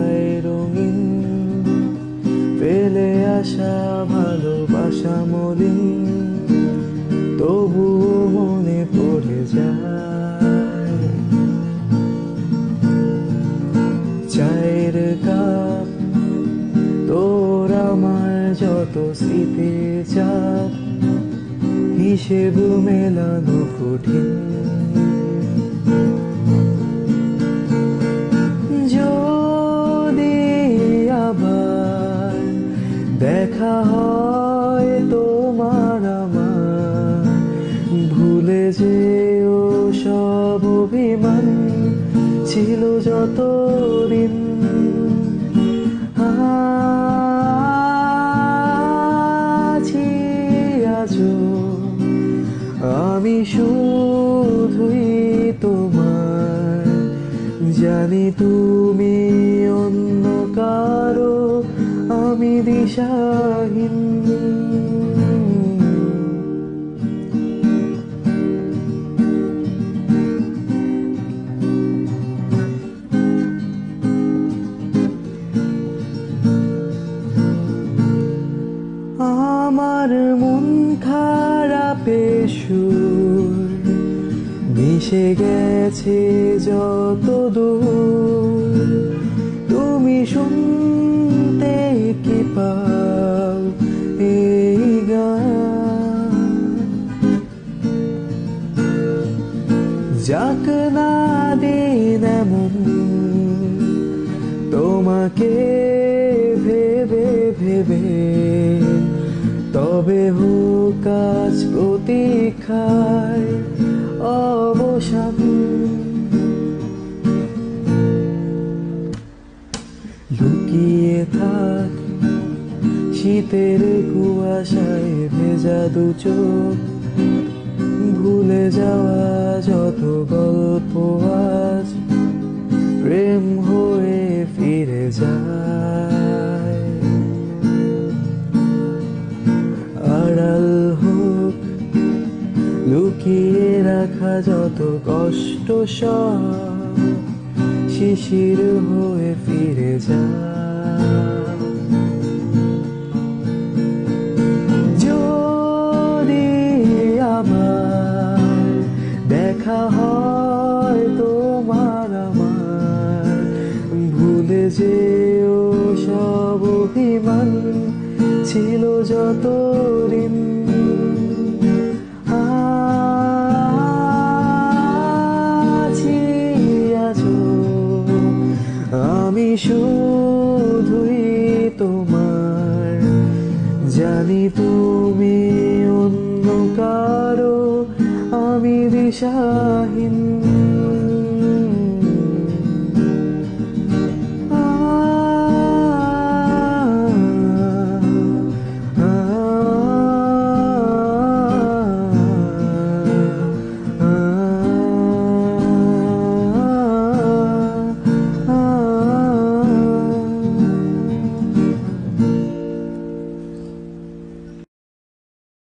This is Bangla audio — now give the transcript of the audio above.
যায় রঙিন, ফেলে আসা ভালোবাসা মলিন, তবুও মনে পড়ে যায়। চায়ের কাপ তোর আমার যত স্মৃতির চাপ, হিসেব মেলানো কঠিন। যদি আবার দেখা হয় তোমার আমার, ভুলে যেও সব অভিমান ছিল যতদিন। আছি আজও আমি শুধুই তোমার, জানি তুমি অন্য কারো, আমি দিশাহীন। আমার মন খারাপের সুর মিশে গেছে যত দূর, তুমি শুনতে কি পাও এই গান? যাক না দিন এমন তোমাকে ভেবে ভেবে, তবে হোক আজ প্রতীক্ষায় অবসান। লুকিয়ে থাক শীতের কুয়াশায় ভেজা দু চোখ, ভুলে যাওয়া যত গল্প আজ প্রেম হয়ে ফিরে যায়। আড়াল হোক লুকিয়ে রাখা যত কষ্ট, সব শিশির হয়ে ফিরে যায়। যদি আবার দেখা হয় তোমার আমার, ভুলে যেও সব অভিমান ছিল যতদিন। আছি আজও আমি শুধুই তোমার, জানি তুমি অন্য কারো, আমি দিশাহীন।